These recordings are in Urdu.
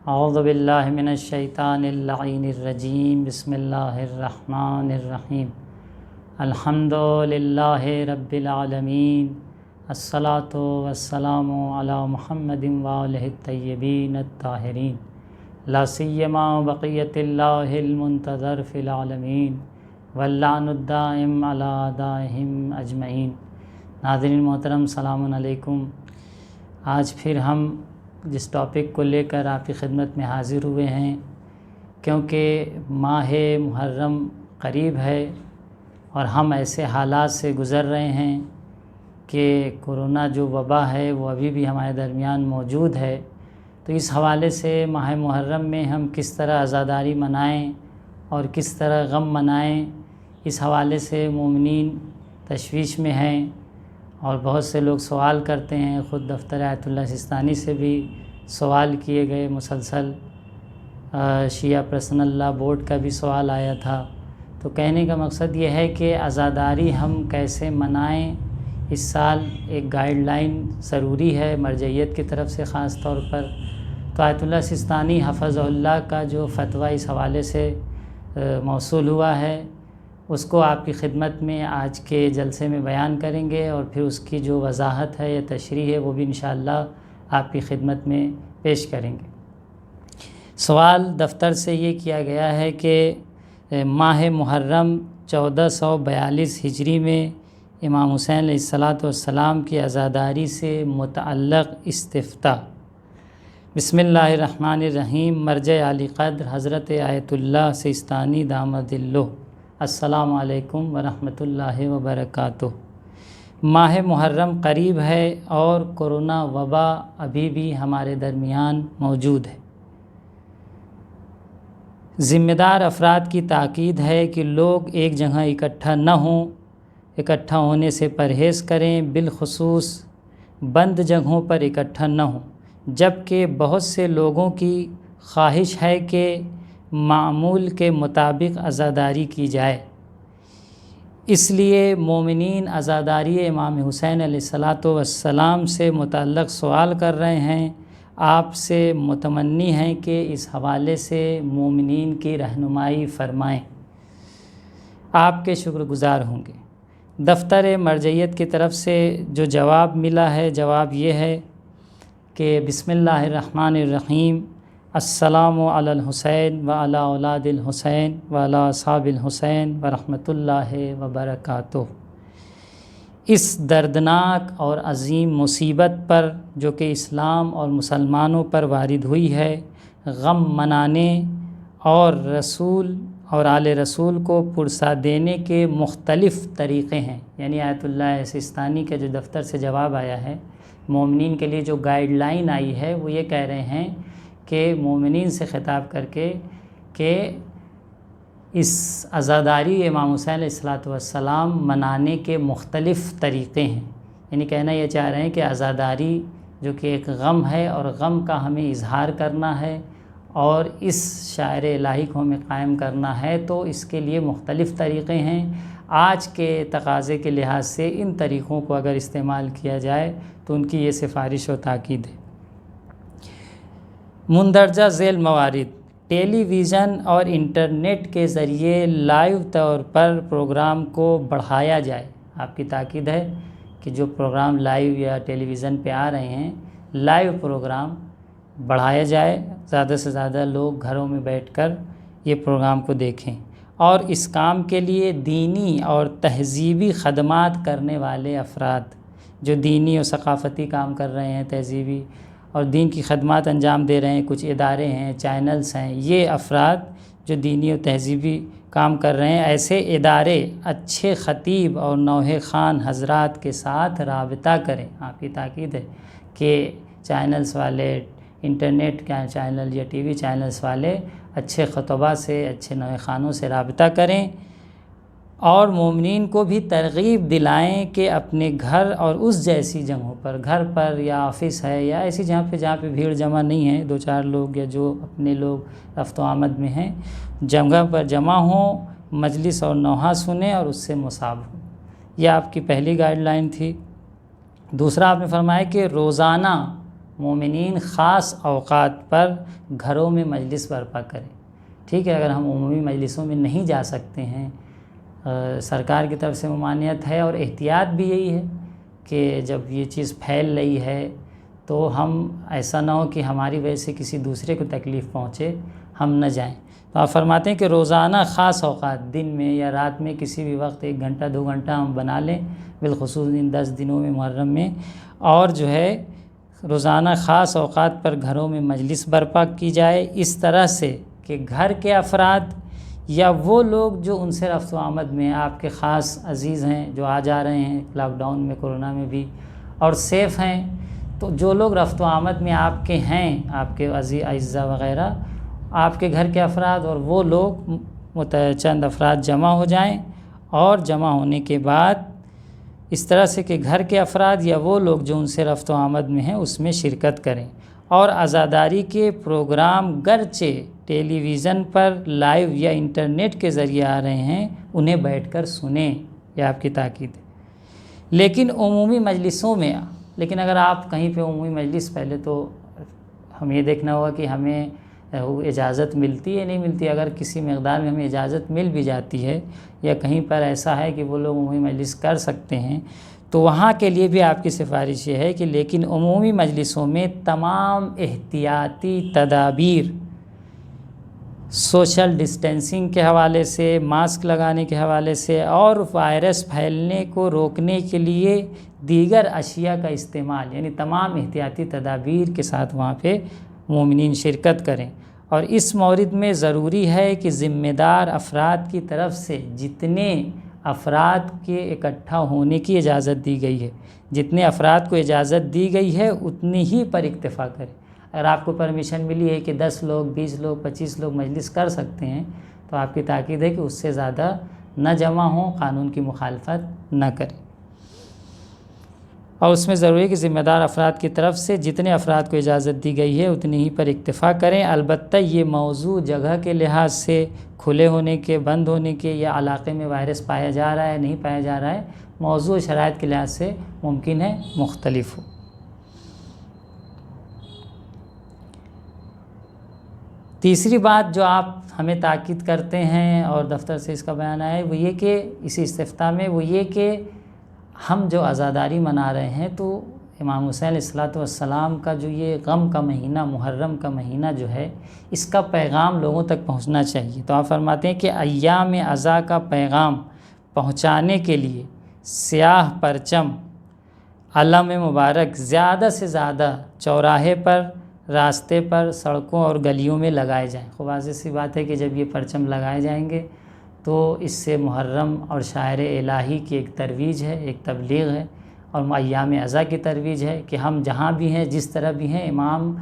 اعوذ باللہ من الشیطان اللعین الرجیم بسم اللہ الرحمن الرحیم الحمد للہ رب العالمین الصلاۃ والسلام علی محمد وآلہ الطیبین الطاہرین لا سیما بقیۃ اللہ المنتظر فی العالمین واللعن الدائم علی اعدائہم اجمعین۔ ناظرین محترم، سلام علیکم۔ آج پھر ہم جس ٹاپک کو لے کر آپ کی خدمت میں حاضر ہوئے ہیں، کیونکہ ماہ محرم قریب ہے اور ہم ایسے حالات سے گزر رہے ہیں کہ کورونا جو وبا ہے وہ ابھی بھی ہمارے درمیان موجود ہے، تو اس حوالے سے ماہ محرم میں ہم کس طرح عزاداری منائیں اور کس طرح غم منائیں، اس حوالے سے مومنین تشویش میں ہیں اور بہت سے لوگ سوال کرتے ہیں۔ خود دفتر آیت اللہ سستانی سے بھی سوال کیے گئے، مسلسل شیعہ پرسنل لا بورڈ کا بھی سوال آیا تھا۔ تو کہنے کا مقصد یہ ہے کہ عزاداری ہم کیسے منائیں، اس سال ایک گائیڈ لائن ضروری ہے مرجعیت کی طرف سے خاص طور پر۔ تو آیت اللہ سستانی حفظہ اللہ کا جو فتویٰ اس حوالے سے موصول ہوا ہے، اس کو آپ کی خدمت میں آج کے جلسے میں بیان کریں گے، اور پھر اس کی جو وضاحت ہے یا تشریح ہے وہ بھی انشاءاللہ آپ کی خدمت میں پیش کریں گے۔ سوال دفتر سے یہ کیا گیا ہے کہ ماہ محرم 1442 ہجری میں امام حسین علیہ السلام کی عزاداری سے متعلق استفتاء۔ بسم اللہ الرحمن الرحیم۔ مرجع عالی قدر حضرت آیت اللہ سستانی دامت ظلہ، السلام علیکم ورحمۃ اللہ وبرکاتہ۔ ماہ محرم قریب ہے اور کورونا وبا ابھی بھی ہمارے درمیان موجود ہے۔ ذمہ دار افراد کی تاکید ہے کہ لوگ ایک جگہ اکٹھا نہ ہوں، اکٹھا ہونے سے پرہیز کریں، بالخصوص بند جگہوں پر اکٹھا نہ ہوں، جبکہ بہت سے لوگوں کی خواہش ہے کہ معمول کے مطابق عزاداری کی جائے۔ اس لیے مومنین عزاداری امام حسین علیہ السلام سے متعلق سوال کر رہے ہیں۔ آپ سے متمنی ہیں کہ اس حوالے سے مومنین کی رہنمائی فرمائیں، آپ کے شکر گزار ہوں گے۔ دفتر مرجعیت کی طرف سے جو جواب ملا ہے، جواب یہ ہے کہ بسم اللہ الرحمن الرحیم، السلام علی الحسین و علی اولاد الحسین و علی اصحاب الحسین ورحمۃ اللہ وبرکاتہ۔ اس دردناک اور عظیم مصیبت پر جو کہ اسلام اور مسلمانوں پر وارد ہوئی ہے، غم منانے اور رسول اور آل رسول کو پرسا دینے کے مختلف طریقے ہیں۔ یعنی آیت اللہ سستانی کے جو دفتر سے جواب آیا ہے، مومنین کے لیے جو گائیڈ لائن آئی ہے، وہ یہ کہہ رہے ہیں کہ مومنین سے خطاب کر کے کہ اس عزاداری امام حسین علیہ السلام منانے کے مختلف طریقے ہیں۔ یعنی کہنا یہ چاہ رہے ہیں کہ عزاداری جو کہ ایک غم ہے اور غم کا ہمیں اظہار کرنا ہے اور اس شاعر الہی کو ہمیں قائم کرنا ہے، تو اس کے لیے مختلف طریقے ہیں۔ آج کے تقاضے کے لحاظ سے ان طریقوں کو اگر استعمال کیا جائے تو ان کی یہ سفارش و تاکید ہے۔ مندرجہ ذیل موارد: ٹیلی ویژن اور انٹرنیٹ کے ذریعے لائیو طور پر پروگرام کو بڑھایا جائے۔ آپ کی تاکید ہے کہ جو پروگرام لائیو یا ٹیلی ویژن پہ آ رہے ہیں، لائیو پروگرام بڑھایا جائے، زیادہ سے زیادہ لوگ گھروں میں بیٹھ کر یہ پروگرام کو دیکھیں، اور اس کام کے لیے دینی اور تہذیبی خدمات کرنے والے افراد جو دینی اور ثقافتی کام کر رہے ہیں، تہذیبی اور دین کی خدمات انجام دے رہے ہیں، کچھ ادارے ہیں، چینلز ہیں، یہ افراد جو دینی اور تہذیبی کام کر رہے ہیں، ایسے ادارے اچھے خطیب اور نوحہ خوان حضرات کے ساتھ رابطہ کریں۔ آپ کی تاکید ہے کہ چینلز والے، انٹرنیٹ کا چینل یا ٹی وی چینلز والے اچھے خطباء سے، اچھے نوحہ خوانوں سے رابطہ کریں، اور مومنین کو بھی ترغیب دلائیں کہ اپنے گھر اور اس جیسی جگہوں پر، گھر پر یا آفس ہے یا ایسی جہاں پہ بھیڑ جمع نہیں ہے، دو چار لوگ یا جو اپنے لوگ رفت و آمد میں ہیں، جگہ پر جمع ہوں، مجلس اور نوحہ سنیں اور اس سے مصاب ہوں۔ یہ آپ کی پہلی گائیڈ لائن تھی۔ دوسرا آپ نے فرمایا کہ روزانہ مومنین خاص اوقات پر گھروں میں مجلس برپا کریں. ٹھیک ہے، اگر ہم عمومی مجلسوں میں نہیں جا سکتے ہیں، سرکار کی طرف سے ممانعت ہے اور احتیاط بھی یہی ہے کہ جب یہ چیز پھیل رہی ہے تو ہم ایسا نہ ہو کہ ہماری وجہ سے کسی دوسرے کو تکلیف پہنچے، ہم نہ جائیں. تو آپ فرماتے ہیں کہ روزانہ خاص اوقات، دن میں یا رات میں کسی بھی وقت 1 گھنٹہ 2 گھنٹہ ہم بنا لیں، بالخصوص ان 10 دنوں میں محرم میں، اور جو ہے روزانہ خاص اوقات پر گھروں میں مجلس برپا کی جائے، اس طرح سے کہ گھر کے افراد یا وہ لوگ جو ان سے رفت و آمد میں آپ کے خاص عزیز ہیں، جو آ جا رہے ہیں لاک ڈاؤن میں، کورونا میں بھی، اور سیف ہیں، تو جو لوگ رفت و آمد میں آپ کے ہیں، آپ کے اعزا وغیرہ، آپ کے گھر کے افراد، اور وہ لوگ چند افراد جمع ہو جائیں، اور جمع ہونے کے بعد اس طرح سے کہ گھر کے افراد یا وہ لوگ جو ان سے رفت و آمد میں ہیں اس میں شرکت کریں، اور عزاداری کے پروگرام گرچہ ٹیلی ویژن پر لائیو یا انٹرنیٹ کے ذریعے آ رہے ہیں انہیں بیٹھ کر سنیں، یہ آپ کی تاکید ہے. لیکن عمومی مجلسوں میں، لیکن اگر آپ کہیں پہ عمومی مجلس، پہلے تو ہم یہ دیکھنا ہوگا کہ ہمیں اجازت ملتی ہے نہیں ملتی. اگر کسی مقدار میں ہمیں اجازت مل بھی جاتی ہے یا کہیں پر ایسا ہے کہ وہ لوگ عمومی مجلس کر سکتے ہیں، تو وہاں کے لیے بھی آپ کی سفارش یہ ہے کہ لیکن عمومی مجلسوں میں تمام احتیاطی تدابیر، سوشل ڈسٹینسنگ کے حوالے سے، ماسک لگانے کے حوالے سے، اور وائرس پھیلنے کو روکنے کے لیے دیگر اشیاء کا استعمال، یعنی تمام احتیاطی تدابیر کے ساتھ وہاں پہ مومنین شرکت کریں. اور اس مورد میں ضروری ہے کہ ذمہ دار افراد کی طرف سے جتنے افراد کے اکٹھا ہونے کی اجازت دی گئی ہے، جتنے افراد کو اجازت دی گئی ہے اتنی ہی پر اکتفا کریں. اگر آپ کو پرمیشن ملی ہے کہ 10 لوگ 20 لوگ 25 لوگ مجلس کر سکتے ہیں، تو آپ کی تاکید ہے کہ اس سے زیادہ نہ جمع ہوں، قانون کی مخالفت نہ کریں. اور اس میں ضروری ہے کہ ذمہ دار افراد کی طرف سے جتنے افراد کو اجازت دی گئی ہے اتنی ہی پر اکتفا کریں. البتہ یہ موضوع جگہ کے لحاظ سے، کھلے ہونے کے، بند ہونے کے، یا علاقے میں وائرس پایا جا رہا ہے نہیں پایا جا رہا ہے، موضوع شرائط کے لحاظ سے ممکن ہے مختلف ہو. تیسری بات جو آپ ہمیں تاکید کرتے ہیں اور دفتر سے اس کا بیان آیا ہے، وہ یہ کہ اسی استفتاء میں، وہ یہ کہ ہم جو عزاداری منا رہے ہیں تو امام حسین علیہ السلام کا جو یہ غم کا مہینہ، محرم کا مہینہ جو ہے، اس کا پیغام لوگوں تک پہنچنا چاہیے. تو آپ فرماتے ہیں کہ ایام عزا کا پیغام پہنچانے کے لیے سیاہ پرچم، علم مبارک زیادہ سے زیادہ چوراہے پر، راستے پر، سڑکوں اور گلیوں میں لگائے جائیں. خوب واضح سی بات ہے کہ جب یہ پرچم لگائے جائیں گے تو اس سے محرم اور شاعر الہی کی ایک ترویج ہے، ایک تبلیغ ہے، اور ایام عزا کی ترویج ہے کہ ہم جہاں بھی ہیں، جس طرح بھی ہیں، امام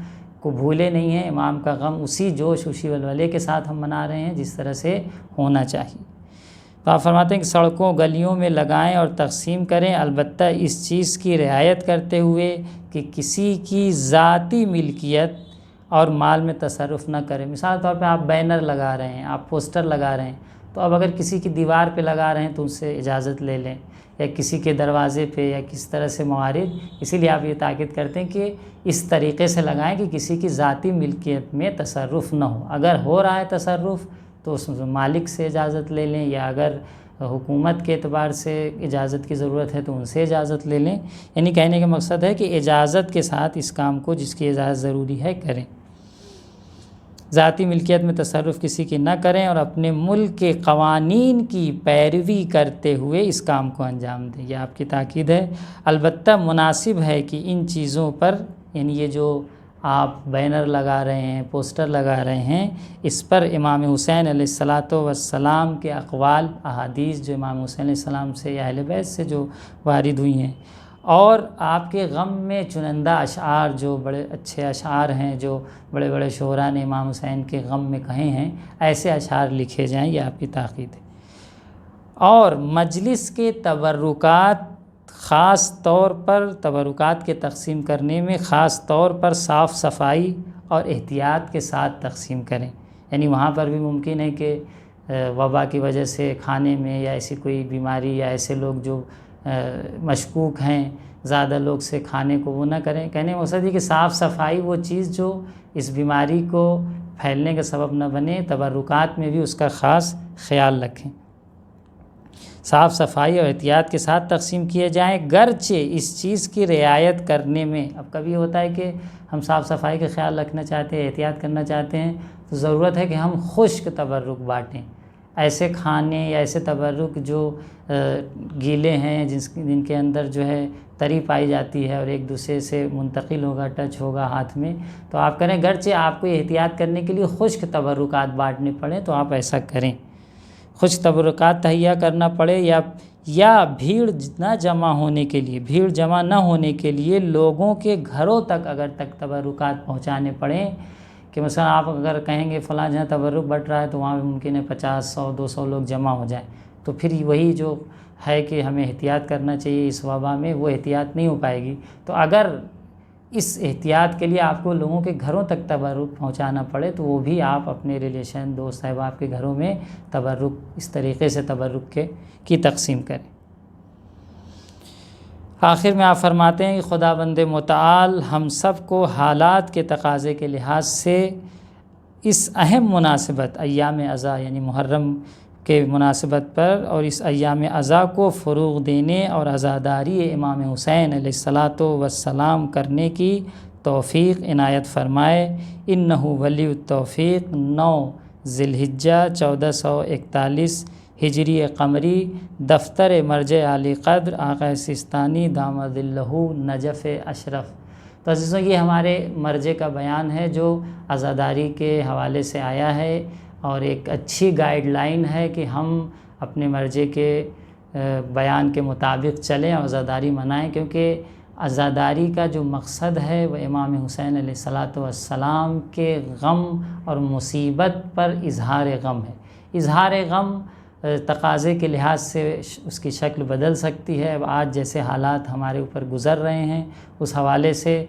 کو بھولے نہیں ہیں. امام کا غم اسی جوش، اسی ولولے کے ساتھ ہم منا رہے ہیں جس طرح سے ہونا چاہیے. تو آپ فرماتے ہیں کہ سڑکوں گلیوں میں لگائیں اور تقسیم کریں، البتہ اس چیز کی رعایت کرتے ہوئے کہ کسی کی ذاتی ملکیت اور مال میں تصرف نہ کریں. مثال طور پہ آپ بینر لگا رہے ہیں، آپ پوسٹر لگا رہے ہیں، تو اب اگر کسی کی دیوار پہ لگا رہے ہیں تو ان سے اجازت لے لیں، یا کسی کے دروازے پہ، یا کس طرح سے موارد. اسی لیے آپ یہ تاکید کرتے ہیں کہ اس طریقے سے لگائیں کہ کسی کی ذاتی ملکیت میں تصرف نہ ہو. اگر ہو رہا ہے تصرف تو اس مالک سے اجازت لے لیں، یا اگر حکومت کے اعتبار سے اجازت کی ضرورت ہے تو ان سے اجازت لے لیں. یعنی کہنے کا مقصد ہے کہ اجازت کے ساتھ اس کام کو، جس کی اجازت ضروری ہے، کریں. ذاتی ملکیت میں تصرف کسی کی نہ کریں، اور اپنے ملک کے قوانین کی پیروی کرتے ہوئے اس کام کو انجام دیں. یہ آپ کی تاکید ہے. البتہ مناسب ہے کہ ان چیزوں پر، یعنی یہ جو آپ بینر لگا رہے ہیں، پوسٹر لگا رہے ہیں، اس پر امام حسین علیہ السلام کے اقوال، احادیث جو امام حسین علیہ السلام سے یا اہل بیت سے جو وارد ہوئی ہیں، اور آپ کے غم میں چنندہ اشعار، جو بڑے اچھے اشعار ہیں، جو بڑے بڑے شعراء نے امام حسین کے غم میں کہے ہیں، ایسے اشعار لکھے جائیں. یہ آپ کی تاکید ہے. اور مجلس کے تبرکات، خاص طور پر تبرکات کے تقسیم کرنے میں خاص طور پر صاف صفائی اور احتیاط کے ساتھ تقسیم کریں. یعنی وہاں پر بھی ممکن ہے کہ وبا کی وجہ سے کھانے میں یا ایسی کوئی بیماری، یا ایسے لوگ جو مشکوک ہیں، زیادہ لوگ سے کھانے کو وہ نہ کریں۔ کہنے کا مقصد یہ کہ صاف صفائی وہ چیز جو اس بیماری کو پھیلنے کا سبب نہ بنے، تبرکات میں بھی اس کا خاص خیال رکھیں، صاف صفائی اور احتیاط کے ساتھ تقسیم کیے جائیں، گرچہ اس چیز کی رعایت کرنے میں، اب کبھی ہوتا ہے کہ ہم صاف صفائی کا خیال رکھنا چاہتے ہیں، احتیاط کرنا چاہتے ہیں، تو ضرورت ہے کہ ہم خشک تبرک بانٹیں، ایسے کھانے یا ایسے تبرک جو گیلے ہیں، جن کے اندر جو ہے تری پائی جاتی ہے اور ایک دوسرے سے منتقل ہوگا، ٹچ ہوگا ہاتھ میں، تو آپ کریں، گرچہ آپ کو احتیاط کرنے کے لیے خشک تبرکات بانٹنے پڑیں تو آپ ایسا کریں، خشک تبرکات تہیا کرنا پڑے، یا بھیڑ نہ جمع ہونے کے لیے، بھیڑ جمع نہ ہونے کے لیے لوگوں کے گھروں تک اگر تک تبرکات پہنچانے پڑیں، کہ مثلا آپ اگر کہیں گے فلاں جہاں تبرک بٹ رہا ہے تو وہاں بھی ممکن ہے 50 100 200 لوگ جمع ہو جائیں، تو پھر وہی جو ہے کہ ہمیں احتیاط کرنا چاہیے اس وبا میں، وہ احتیاط نہیں ہو پائے گی۔ تو اگر اس احتیاط کے لیے آپ کو لوگوں کے گھروں تک تبرک پہنچانا پڑے تو وہ بھی آپ اپنے ریلیشن، دوست احباب کے گھروں میں تبرک، اس طریقے سے تبرک کی تقسیم کریں۔ آخر میں آپ فرماتے ہیں کہ خدا بند متعال ہم سب کو حالات کے تقاضے کے لحاظ سے اس اہم مناسبت ایام عزا یعنی محرم کے مناسبت پر اور اس ایام عزا کو فروغ دینے اور عزاداری امام حسین علیہ الصلاۃ والسلام کرنے کی توفیق عنایت فرمائے۔ انہ ولی التوفیق۔ 9 ذی الحجہ 1441 ہجری قمری، دفتر مرجع علی قدر آقا سستانی دامد اللہ نجف اشرف۔ تو عزیزوں، یہ ہمارے مرجع کا بیان ہے جو عزاداری کے حوالے سے آیا ہے، اور ایک اچھی گائیڈ لائن ہے کہ ہم اپنے مرجع کے بیان کے مطابق چلیں اور عزاداری منائیں، کیونکہ عزاداری کا جو مقصد ہے وہ امام حسین علیہ الصلاۃ والسلام کے غم اور مصیبت پر اظہار غم ہے۔ اظہار غم تقاضے کے لحاظ سے اس کی شکل بدل سکتی ہے، اب آج جیسے حالات ہمارے اوپر گزر رہے ہیں اس حوالے سے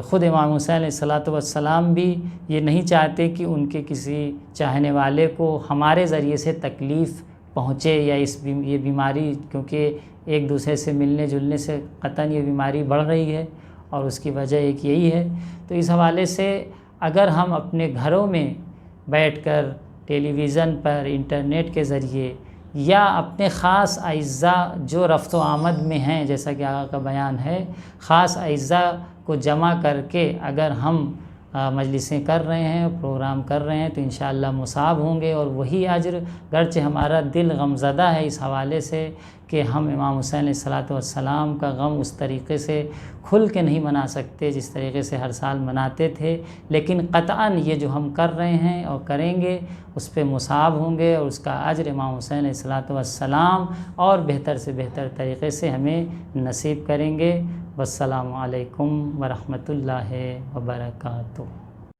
خود امام حسین علیہ الصلاۃ والسلام بھی یہ نہیں چاہتے کہ ان کے کسی چاہنے والے کو ہمارے ذریعے سے تکلیف پہنچے، یا یہ بیماری، کیونکہ ایک دوسرے سے ملنے جلنے سے قطعاً یہ بیماری بڑھ رہی ہے اور اس کی وجہ ایک یہی ہے۔ تو اس حوالے سے اگر ہم اپنے گھروں میں بیٹھ کر ٹیلی ویژن پر، انٹرنیٹ کے ذریعے، یا اپنے خاص اعزاء جو رفت و آمد میں ہیں، جیسا کہ آقا کا بیان ہے، خاص اعزاء کو جمع کر کے اگر ہم مجلسیں کر رہے ہیں، پروگرام کر رہے ہیں، تو انشاءاللہ مصاب ہوں گے، اور وہی اجر، گرچہ ہمارا دل غمزدہ ہے اس حوالے سے کہ ہم امام حسین علیہ الصلاۃ والسلام کا غم اس طریقے سے کھل کے نہیں منا سکتے جس طریقے سے ہر سال مناتے تھے، لیکن قطعاً یہ جو ہم کر رہے ہیں اور کریں گے اس پہ مصاب ہوں گے، اور اس کا اجر امام حسین علیہ الصلاۃ والسلام اور بہتر سے بہتر طریقے سے ہمیں نصیب کریں گے۔ والسلام علیکم ورحمۃ اللہ وبرکاتہ۔